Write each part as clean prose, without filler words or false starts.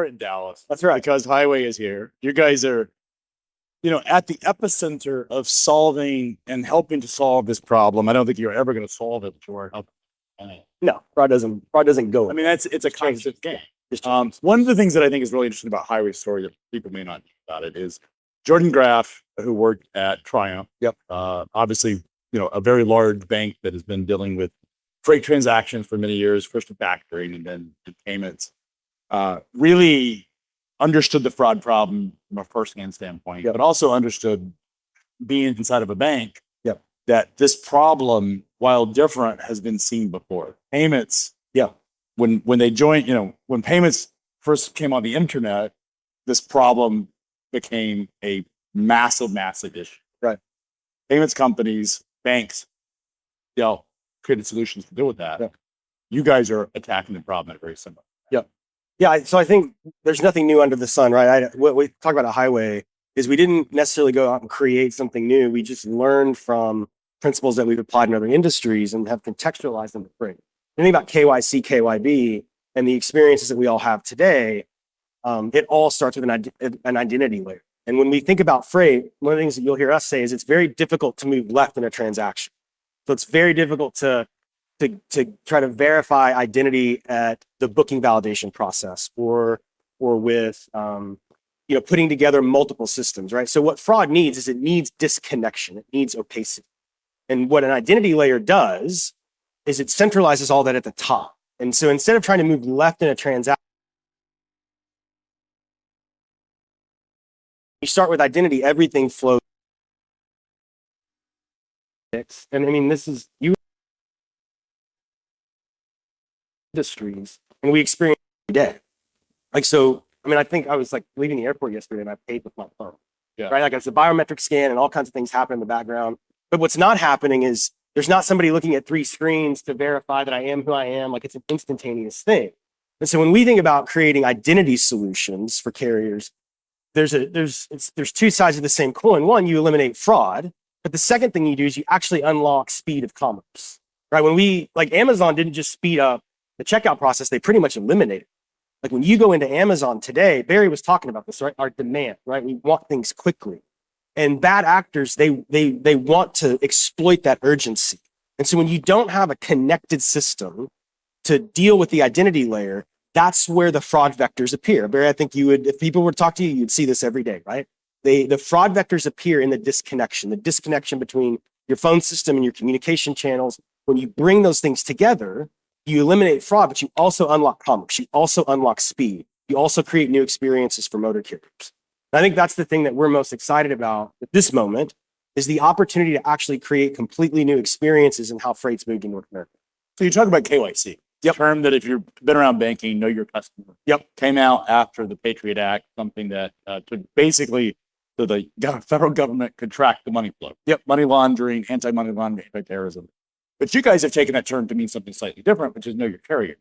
are in Dallas. That's right. Because Highway is here. You guys are, at the epicenter of solving and helping to solve this problem. I don't think you're ever going to solve it before. No, fraud doesn't go. I mean, it's a constant game. One of the things that I think is really interesting about Highway's story that people may not know about it is Jordan Graff, who worked at Triumph. Yep. Obviously, a very large bank that has been dealing with freight transactions for many years, first in factoring and then in payments. Really understood the fraud problem from a first-hand standpoint, but also understood being inside of a bank that this problem, while different, has been seen before. Payments, when they joined, when payments first came on the internet, this problem became a massive issue. Right. Payments companies, banks, created solutions to deal with that. You guys are attacking the problem in a very similar. Yeah. So I think there's nothing new under the sun, right? What we talk about at Highway is we didn't necessarily go out and create something new. We just learned from principles that we've applied in other industries and have contextualized them to freight. Think about KYC, KYB, and the experiences that we all have today. It all starts with an identity layer. And when we think about freight, one of the things that you'll hear us say is it's very difficult to move left in a transaction. So it's very difficult to try to verify identity at the booking validation process or with putting together multiple systems, right? So what fraud needs is it needs disconnection. It needs opacity. And what an identity layer does is it centralizes all that at the top. And so instead of trying to move left in a transaction, you start with identity, everything flows. And I mean, this is industries, and we experience it every day. I think I was leaving the airport yesterday and I paid with my phone. Yeah. Right. It's a biometric scan and all kinds of things happen in the background. But what's not happening is there's not somebody looking at 3 screens to verify that I am who I am. It's an instantaneous thing. And so when we think about creating identity solutions for carriers, there's 2 sides of the same coin. One, you eliminate fraud, but the second thing you do is you actually unlock speed of commerce. Right? When Amazon didn't just speed up the checkout process, they pretty much eliminated. When you go into Amazon today, Barry was talking about this, right? Our demand, right? We want things quickly. And bad actors, they want to exploit that urgency. And so when you don't have a connected system to deal with the identity layer, that's where the fraud vectors appear. Barry, I think if people were to talk to you, you'd see this every day, right? The fraud vectors appear in the disconnection between your phone system and your communication channels. When you bring those things together, you eliminate fraud, but you also unlock commerce. You also unlock speed. You also create new experiences for motor carriers. And I think that's the thing that we're most excited about at this moment is the opportunity to actually create completely new experiences in how freight's moved in North America. So you talk about KYC, the term that if you've been around banking, know your customer. Came out after the Patriot Act, something that so the federal government could track the money flow. Money laundering, anti-money laundering, anti-terrorism. But you guys have taken that term to mean something slightly different, which is know your carrier.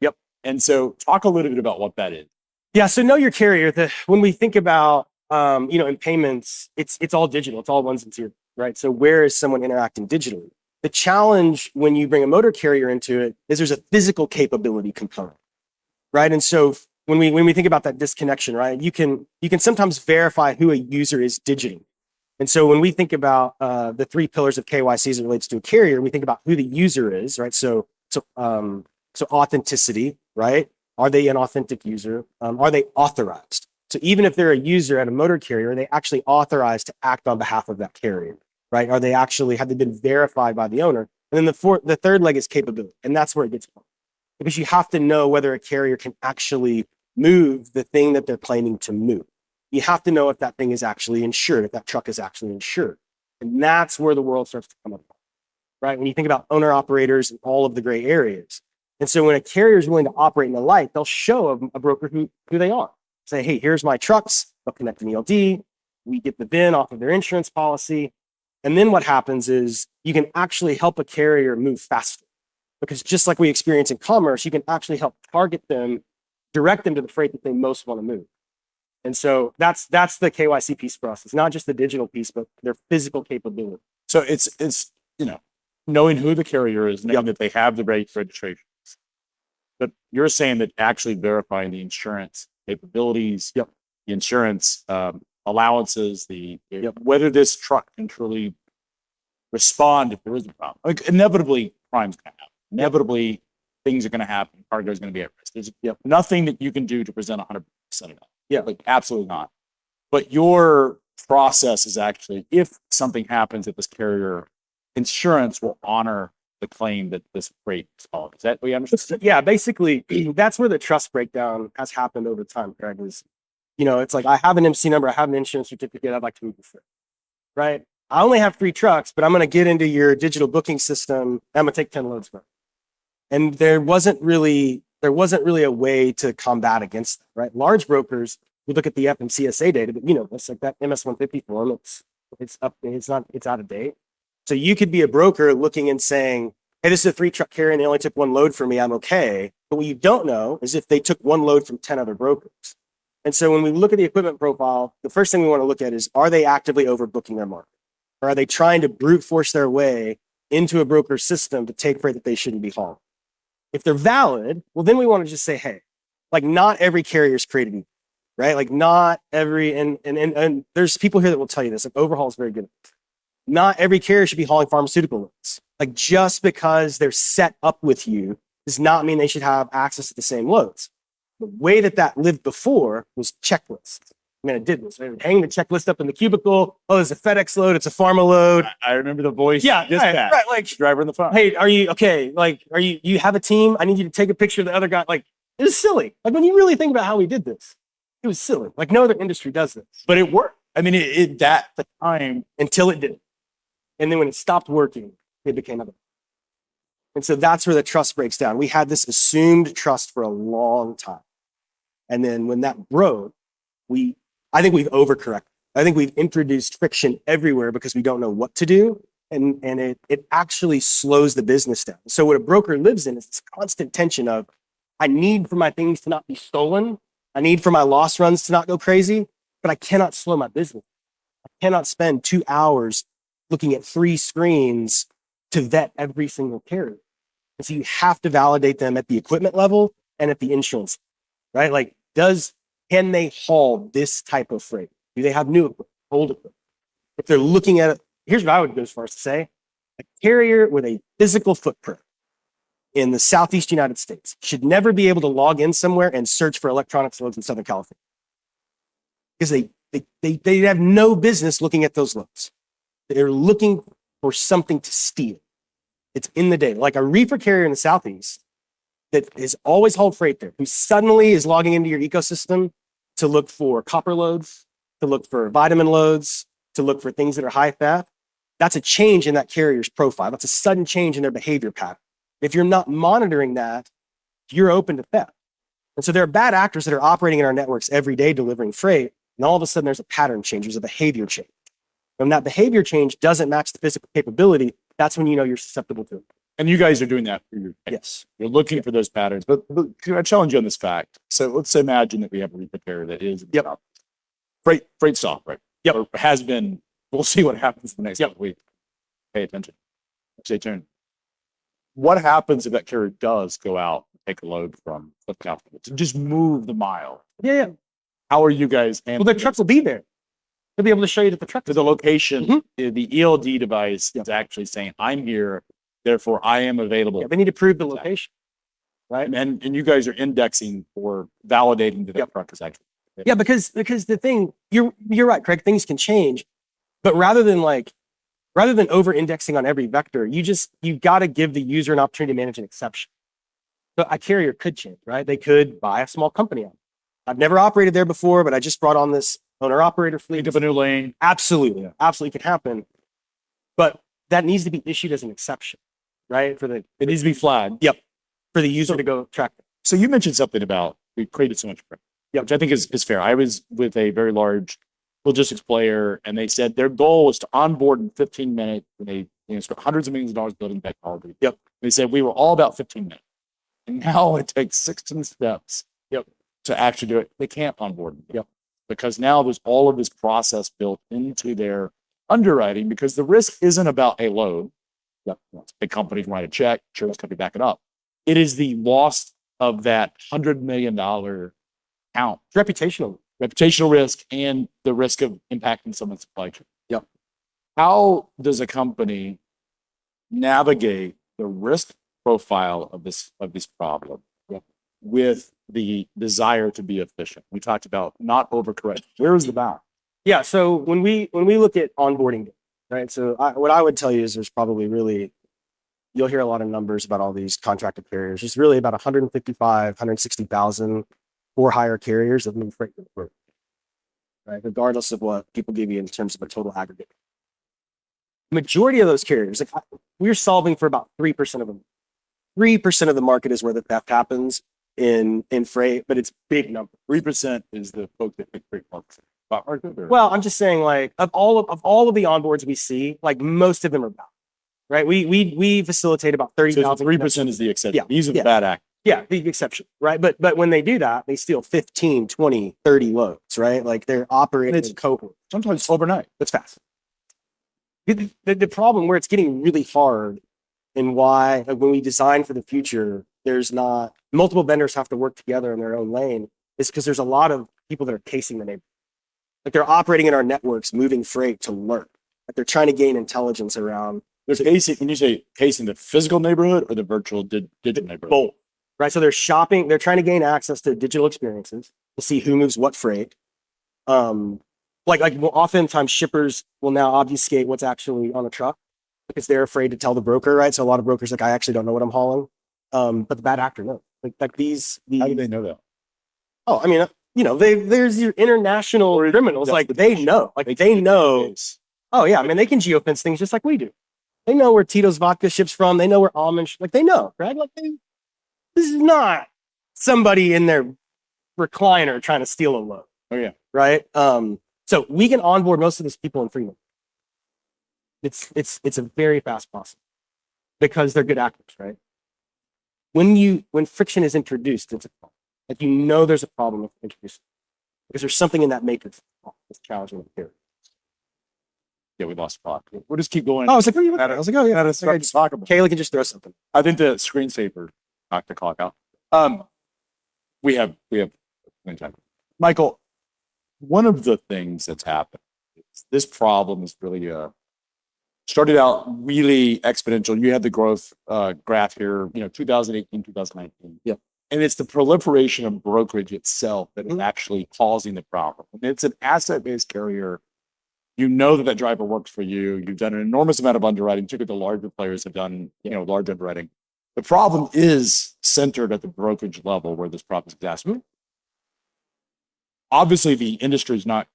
And so talk a little bit about what that is. Yeah, so know your carrier. When we think about, in payments, it's all digital. It's all ones and zeros, right? So where is someone interacting digitally? The challenge when you bring a motor carrier into it is there's a physical capability component, right? And so when we think about that disconnection, right, you can sometimes verify who a user is digitally. And so when we think about the 3 pillars of KYC as it relates to a carrier, we think about who the user is, right? So authenticity, right? Are they an authentic user? Are they authorized? So even if they're a user at a motor carrier, are they actually authorized to act on behalf of that carrier, right? Have they been verified by the owner? And then the third leg is capability. And that's where it gets fun. Because you have to know whether a carrier can actually move the thing that they're claiming to move. You have to know if that thing is actually insured, if that truck is actually insured. And that's where the world starts to come up, right? When you think about owner operators and all of the gray areas. And so when a carrier is willing to operate in the light, they'll show a broker who they are. Say, hey, here's my trucks. They'll connect an ELD. We get the VIN off of their insurance policy. And then what happens is you can actually help a carrier move faster. Because just like we experience in commerce, you can actually help target them, direct them to the freight that they most want to move. And so that's the KYC piece for us. It's not just the digital piece, but their physical capability. So it's knowing who the carrier is, knowing that they have the right registrations. But you're saying that actually verifying the insurance capabilities, Yep. the insurance allowances, whether this truck can truly respond if there is a problem. Like inevitably, crime's going to happen. Inevitably, things are going to happen. Cargo is going to be at risk. There's nothing that you can do to present 100% of that. Yeah. Like absolutely not. But your process is actually, if something happens at this carrier, insurance will honor the claim that this freight is called. Is that what you understand? Yeah, basically, that's where the trust breakdown has happened over time, Craig. Is, it's like I have an MC number, I have an insurance certificate, I'd like to move the freight, right? I only have 3 trucks, but I'm going to get into your digital booking system. I'm going to take 10 loads from it. And there wasn't really a way to combat against that, right? Large brokers would look at the FMCSA data, but it's like that MS-150 form. It's out of date. So you could be a broker looking and saying, hey, this is a 3 truck carrier and they only took 1 load from me, I'm okay. But what you don't know is if they took 1 load from 10 other brokers. And so when we look at the equipment profile, the first thing we want to look at is, are they actively overbooking their market? Or are they trying to brute force their way into a broker system to take freight that they shouldn't be hauling? If they're valid, well, then we want to just say, hey, like not every carrier is created equal, right? Like not every, and there's people here that will tell you this, like overhaul is very good. Not every carrier should be hauling pharmaceutical loads. Like just because they're set up with you does not mean they should have access to the same loads. The way that lived before was checklists. I mean, it did this. They would hang the checklist up in the cubicle. Oh, there's a FedEx load. It's a pharma load. I remember the voice. Yeah, dispatch. right. Like driver on the phone. Hey, are you okay? Like, you have a team? I need you to take a picture of the other guy. Like, it was silly. Like when you really think about how we did this, it was silly. Like no other industry does this. But it worked. I mean, that the time until it didn't. And then when it stopped working, it became other. And so that's where the trust breaks down. We had this assumed trust for a long time. And then when that broke, I think we've overcorrected. I think we've introduced friction everywhere because we don't know what to do. And it actually slows the business down. So what a broker lives in is this constant tension of, I need for my things to not be stolen. I need for my loss runs to not go crazy, but I cannot slow my business. I cannot spend 2 hours looking at 3 screens to vet every single carrier. And so you have to validate them at the equipment level and at the insurance, right? Like, can they haul this type of freight? Do they have new equipment, old equipment? If they're looking at it, here's what I would go as far as to say: a carrier with a physical footprint in the Southeast United States should never be able to log in somewhere and search for electronics loads in Southern California, because they have no business looking at those loads. They're looking for something to steal. It's in the data. Like a reefer carrier in the Southeast that has always hauled freight there, who suddenly is logging into your ecosystem to look for copper loads, to look for vitamin loads, to look for things that are high theft. That's a change in that carrier's profile. That's a sudden change in their behavior pattern. If you're not monitoring that, you're open to theft. And so there are bad actors that are operating in our networks every day delivering freight, and all of a sudden there's a pattern change, there's a behavior change. When that behavior change doesn't match the physical capability, that's when you know you're susceptible to it. And you guys are doing that for your Yes. You're looking for those patterns. But I challenge you on this fact. So let's imagine that we have a reefer carrier that is freight stop, right? Yep. Or has been. We'll see what happens in the next couple weeks. Pay attention. Stay tuned. What happens if that carrier does go out and take a load from California to just move the mile? Yeah. How are you guys? Well, the trucks will be there. They'll be able to show you that the truck to the location. The ELD device is actually saying, "I'm here, therefore I am available." Yeah, they need to prove the location, right? And you guys are indexing or validating that truck is actually. Yeah, because the thing, you're right, Craig. Things can change, but rather than over indexing on every vector, you got to give the user an opportunity to manage an exception. So a carrier could change, right? They could buy a small company out. I've never operated there before, but I just brought on this owner-operator fleet. Pick up a new lane. Absolutely. Absolutely can happen. But that needs to be issued as an exception, right? It needs to be flagged. Yep. For the user to go track it. So you mentioned something about we created so much pressure, which I think is fair. I was with a very large logistics player, and they said their goal was to onboard in 15 minutes. And they spent hundreds of millions of dollars building technology. Yep. They said we were all about 15 minutes. And now it takes 16 steps to actually do it. They can't onboard. Because now there's all of this process built into their underwriting, because the risk isn't about a load. Big companies write a check, insurance company back it up. It is the loss of that $100 million count It's reputational. reputational risk and the risk of impacting someone's supply chain. Yep. How does a company navigate the risk profile of this problem with the desire to be efficient? We talked about not overcorrect. Where is the balance? Yeah. So when we look at onboarding, right? So what I would tell you is there's probably really, you'll hear a lot of numbers about all these contracted carriers. There's really about 155, 160,000 for hire carriers that move freight, right? Regardless of what people give you in terms of a total aggregate. Majority of those carriers, like we're solving for about 3% of them. 3% of the market is where the theft happens in freight, but it's big number. 3% is the folks that pick freight market. Well, I'm just saying, like of all of the onboards we see, like most of them are bad, right? We facilitate about 30,000. So 3% is the exception. Yeah, These are the bad actors. Yeah, the exception, right? But when they do that, they steal 15, 20, 30 loads, right? Like they're operating in cohort. Sometimes overnight. That's fast. The problem where it's getting really hard and why, like when we design for the future, there's not multiple vendors have to work together in their own lane is because there's a lot of people that are casing the neighborhood. Like they're operating in our networks, moving freight to lurk. Like they're trying to gain intelligence around. There's casing. Can you say casing the physical neighborhood or the virtual digital neighborhood? Both, right? So they're shopping. They're trying to gain access to digital experiences to see who moves what freight. Well, oftentimes shippers will now obfuscate what's actually on a truck because they're afraid to tell the broker, right? So a lot of brokers like, I actually don't know what I'm hauling. But the bad actor knows. Like these. How do they know that? Oh, I mean, there's your international criminals. Like they know. Like they know. Oh yeah, I mean they can geofence things just like we do. They know where Tito's vodka ships from. They know where almond. Like they know, right? Like this is not somebody in their recliner trying to steal a load. Oh yeah, right. So we can onboard most of these people in Fremont. It's a very fast process because they're good actors, right? When friction is introduced, it's a problem. Like there's a problem with introducing because there's something in that matrix that's challenging the carrier. Yeah, we lost plot. We'll just keep going. Oh, I was like, oh yeah. Kayla can just throw something. I think the screensaver knocked the clock out. We have time. Michael, one of the things that's happened is this problem is really started out really exponential. You had the growth graph here, 2018, 2019. Yeah. And it's the proliferation of brokerage itself that is actually causing the problem. And it's an asset-based carrier. You know that driver works for you. You've done an enormous amount of underwriting. Particularly the larger players have done, large underwriting. The problem is centered at the brokerage level where this problem is exacerbated. Obviously, the industry is not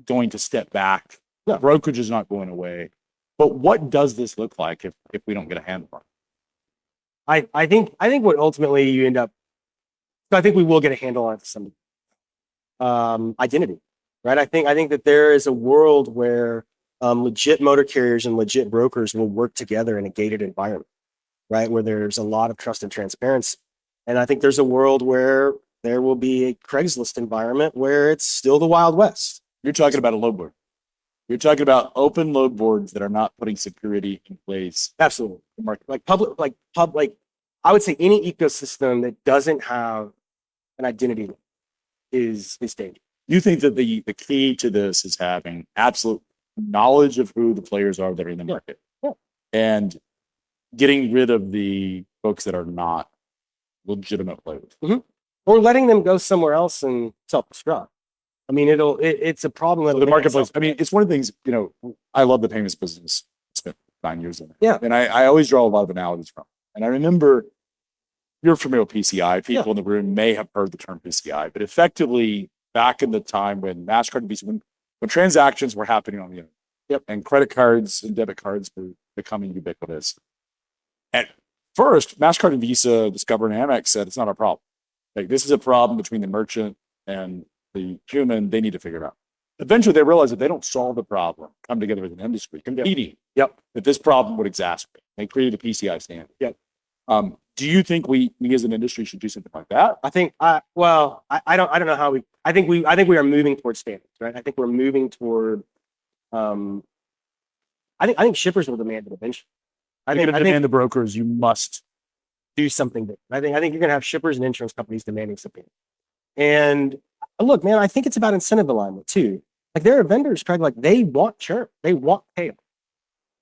going to step back. No. Brokerage is not going away. But what does this look like if we don't get a handle on it? I think what ultimately you end up. So I think we will get a handle on it to some identity, right? I think that there is a world where legit motor carriers and legit brokers will work together in a gated environment, right? Where there's a lot of trust and transparency. And I think there's a world where there will be a Craigslist environment where it's still the Wild West. You're talking about a load board. You're talking about open load boards that are not putting security in place. Absolutely. I would say any ecosystem that doesn't have an identity is dangerous. You think that the key to this is having absolute knowledge of who the players are that are in the market, and getting rid of the folks that are not legitimate players, or letting them go somewhere else and self-destruct. I mean, it's a problem that the marketplace. I mean, it's one of the things, I love the payments business. Spent 9 years in it. Yeah. And I always draw a lot of analogies from. And I remember, you're familiar with PCI. People in the room may have heard the term PCI, but effectively back in the time when MasterCard and Visa, when transactions were happening on the internet, and credit cards and debit cards were becoming ubiquitous. At first, MasterCard and Visa, Discover, and Amex said, it's not our problem. Like, this is a problem between the merchant and the human. They need to figure it out. Eventually, they realized that they don't solve the problem, come together as an industry, competing, that this problem would exacerbate. They created a PCI standard. Do you think we as an industry should do something like that? I think, I don't know how I think we are moving towards standards, right? I think we're moving toward, I think shippers will demand it eventually. I think the brokers, you must do something different. I think you're going to have shippers and insurance companies demanding something. And look, man, I think it's about incentive alignment too. Like there are vendors, Craig, like they want churn, they want chaos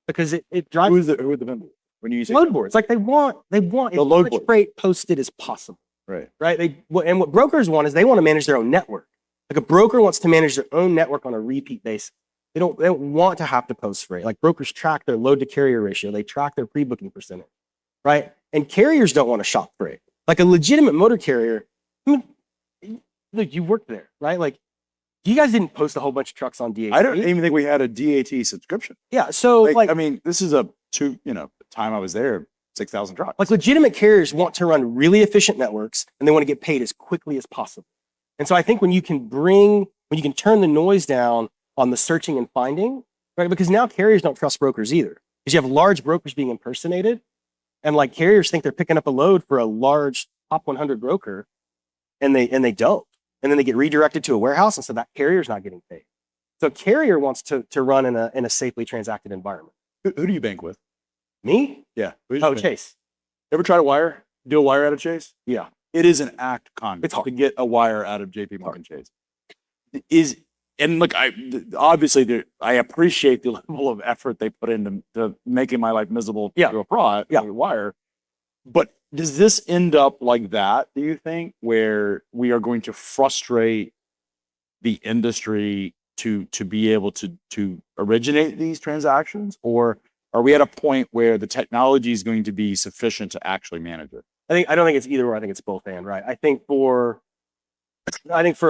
because it drives Who are the vendors? When you say load boards. Like they want The as load much board. freight posted as possible, right. right? And what brokers want is they want to manage their own network. Like a broker wants to manage their own network on a repeat basis. They don't want to have to post freight. Like brokers track their load to carrier ratio. They track their pre-booking percentage, right? And carriers don't want to shop freight. Like a legitimate motor carrier, I mean, look, you worked there, right? Like you guys didn't post a whole bunch of trucks on DAT. I don't even think we had a DAT subscription. Yeah, so like I mean, this is the time I was there, 6,000 trucks. Like legitimate carriers want to run really efficient networks and they want to get paid as quickly as possible. And so I think when you can turn the noise down on the searching and finding, right? Because now carriers don't trust brokers either. Because you have large brokers being impersonated and like carriers think they're picking up a load for a large top 100 broker and they don't. And then they get redirected to a warehouse and so that carrier's not getting paid. So carrier wants to run in a safely transacted environment. Who do you bank with? Me? Yeah. Oh, Chase. Ever try to do a wire out of Chase? Yeah. It is an act of conduct. It's hard to get a wire out of JP Morgan Chase. And look, obviously I appreciate the level of effort they put into making my life miserable through a fraud, a wire. But does this end up like that, do you think, where we are going to frustrate the industry to be able to originate these transactions? Or are we at a point where the technology is going to be sufficient to actually manage it? I don't think it's either or. I think it's both and, right? I think for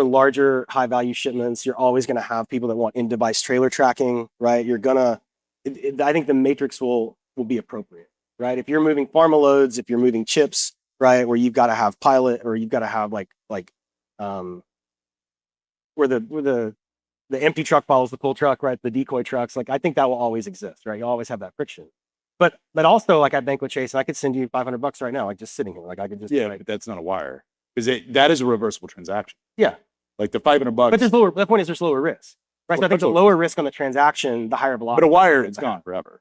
larger high value shipments, you're always going to have people that want in-device trailer tracking, right? I think the matrix will be appropriate, right? If you're moving pharma loads, if you're moving chips, right, where you've got to have pilot or you've got to have where the empty truck follows the full truck, right? The decoy trucks, like I think that will always exist, right? You always have that friction. But also, like I bank with Chase, and I could send you $500 right now, like just sitting here, like I could just but that's not a wire because that is a reversible transaction. Yeah, like the $500. But there's lower. The point is there's lower risk, right? So I think the lower risk on the transaction, the higher velocity. But a wire, it's gone forever.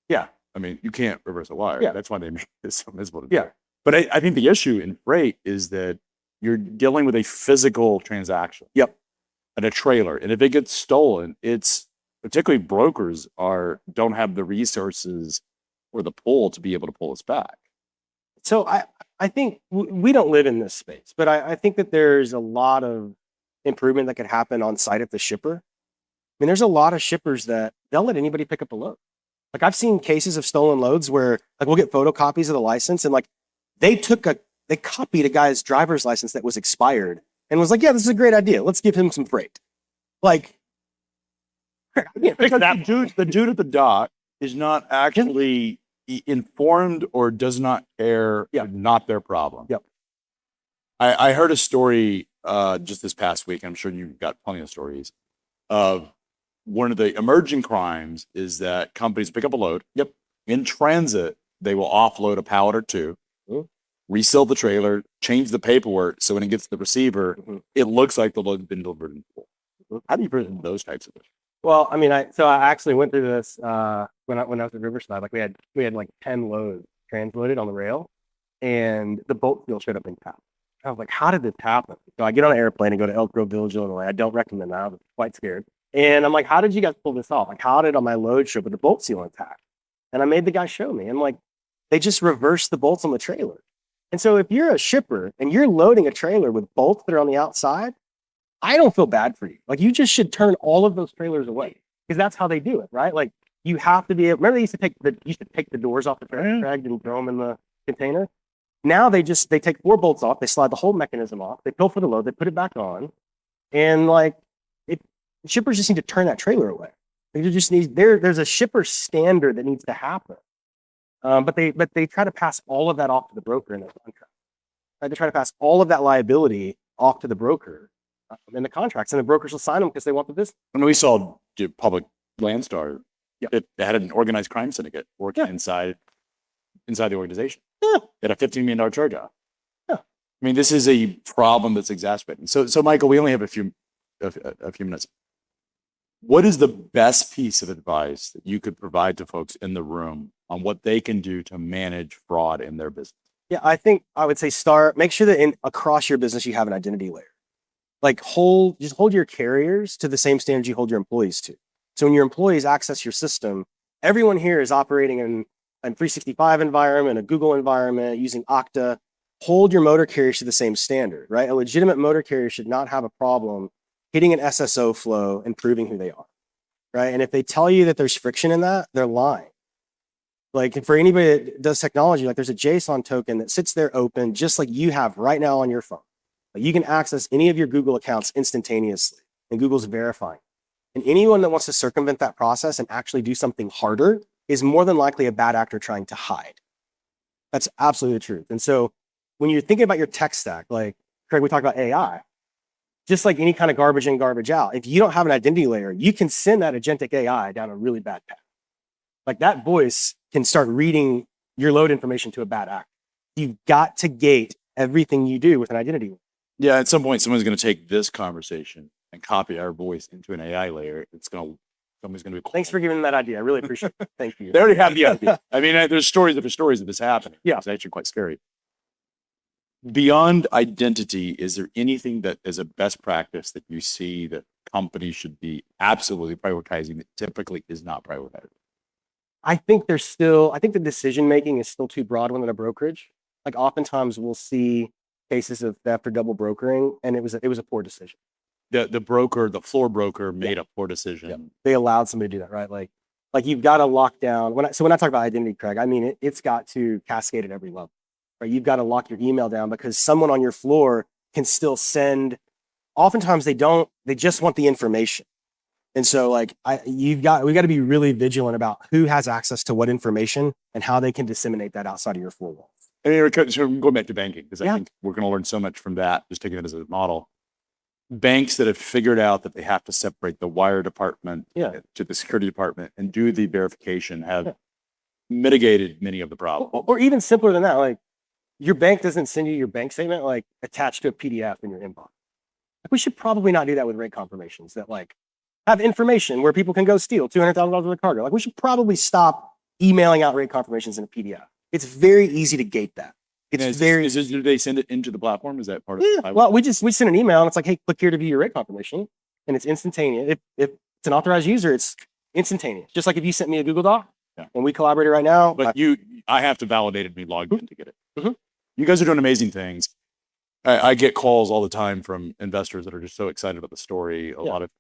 Yeah, I mean you can't reverse a wire. Yeah, that's why they make this so miserable to do. But I think the issue in freight is that you're dealing with a physical transaction. Yep. And a trailer, and if it gets stolen, it's particularly brokers don't have the resources or the pull to be able to pull us back. So I think we don't live in this space, but I think that there's a lot of improvement that could happen on site at the shipper. I mean, there's a lot of shippers that they'll let anybody pick up a load. Like I've seen cases of stolen loads where like we'll get photocopies of the license and like they copied a guy's driver's license that was expired and was like, yeah, this is a great idea. Let's give him some freight. Like, the dude at the dock is not actually informed or does not care. Not their problem. Yep. I heard a story just this past week. I'm sure you've got plenty of stories of one of the emerging crimes is that companies pick up a load. Yep. In transit, they will offload a pallet or two, reseal the trailer, change the paperwork so when it gets to the receiver, it looks like the load's been delivered in full. How do you prevent those types of issues? Well, I mean, I actually went through this when I was at Riverside. Like we had like 10 loads transloaded on the rail, and the bolt seal showed up intact. I was like, how did this happen? So I get on an airplane and go to Elk Grove Village, Illinois. I don't recommend that. I was quite scared. And I'm like, how did you guys pull this off? Like, how did on my load show up with the bolt seal intact? And I made the guy show me. I'm like, they just reversed the bolts on the trailer. And so if you're a shipper and you're loading a trailer with bolts that are on the outside, I don't feel bad for you. Like you just should turn all of those trailers away because that's how they do it, right? Like you have to be able, remember they used to take the doors off the trailer and throw them in the container. Now they take 4 bolts off, they slide the whole mechanism off, they pilfer the load, they put it back on, and like shippers just need to turn that trailer away. They just need there's a shipper standard that needs to happen, but they try to pass all of that off to the broker in their contract. Right? They try to pass all of that liability off to the broker in the contracts, and the brokers will sign them because they want the business. When we saw Public Landstar, it had an organized crime syndicate working inside the organization. Yeah. It had a $15 million charge off. Yeah. I mean, this is a problem that's exacerbating. So Michael, we only have a few minutes. What is the best piece of advice that you could provide to folks in the room on what they can do to manage fraud in their business? Yeah, I think I would say make sure that across your business you have an identity layer. like just hold your carriers to the same standards you hold your employees to. So when your employees access your system, everyone here is operating in a 365 environment, a Google environment, using Okta. Hold your motor carriers to the same standard, right? A legitimate motor carrier should not have a problem hitting an SSO flow and proving who they are, right? And if they tell you that there's friction in that, they're lying. Like for anybody that does technology, like there's a JSON token that sits there open, just like you have right now on your phone. Like you can access any of your Google accounts instantaneously, and Google's verifying. And anyone that wants to circumvent that process and actually do something harder is more than likely a bad actor trying to hide. That's absolutely the truth. And so when you're thinking about your tech stack, like Craig, we talked about AI, just like any kind of garbage in, garbage out, if you don't have an identity layer, you can send that agentic AI down a really bad path. Like that voice can start reading your load information to a bad actor. You've got to gate everything you do with an identity layer. Yeah, at some point, someone's going to take this conversation and copy our voice into an AI layer. Someone's going to be. Thanks for giving that idea. I really appreciate it. Thank you. They already have the idea. I mean, there's stories after stories of this happening. Yeah. It's actually quite scary. Beyond identity, is there anything that is a best practice that you see that companies should be absolutely prioritizing that typically is not prioritized? I think the decision making is still too broad within a brokerage. Like oftentimes we'll see cases of theft or double brokering, and it was a poor decision. The floor broker made a poor decision. Yeah. They allowed somebody to do that, right? Like you've got to lock down. When I talk about identity, Craig, I mean it's got to cascade at every level. Right? You've got to lock your email down because someone on your floor can still send. Oftentimes they don't. They just want the information. And so we got to be really vigilant about who has access to what information and how they can disseminate that outside of your four walls. I mean, so going back to banking, because I think we're going to learn so much from that, just taking it as a model. Banks that have figured out that they have to separate the wire department to the security department and do the verification have mitigated many of the problems. Or even simpler than that, like your bank doesn't send you your bank statement like attached to a PDF in your inbox. Like, we should probably not do that with rate confirmations that like have information where people can go steal $200,000 worth of cargo. Like we should probably stop emailing out rate confirmations in a PDF. It's very easy to gate that. Do they send it into the platform? Is that part of it? Well, we send an email and it's like, hey, click here to view your rate confirmation. And it's instantaneous. If it's an authorized user, it's instantaneous. Just like if you sent me a Google Doc and we collaborated right now. But I have to validate it and be logged in to get it. Mm-hmm. You guys are doing amazing things. I get calls all the time from investors that are just so excited about the story.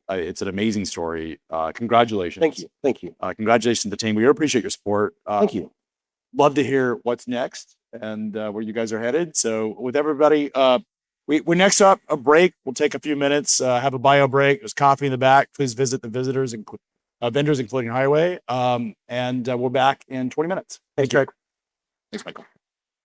It's an amazing story. Congratulations. Thank you. Congratulations to the team. We appreciate your support. Thank you. Love to hear what's next and where you guys are headed. So with everybody, we're next up a break. We'll take a few minutes, have a bio break. There's coffee in the back. Please visit the vendors, including Highway. And we're back in 20 minutes. Thanks, Greg. Thanks, Michael.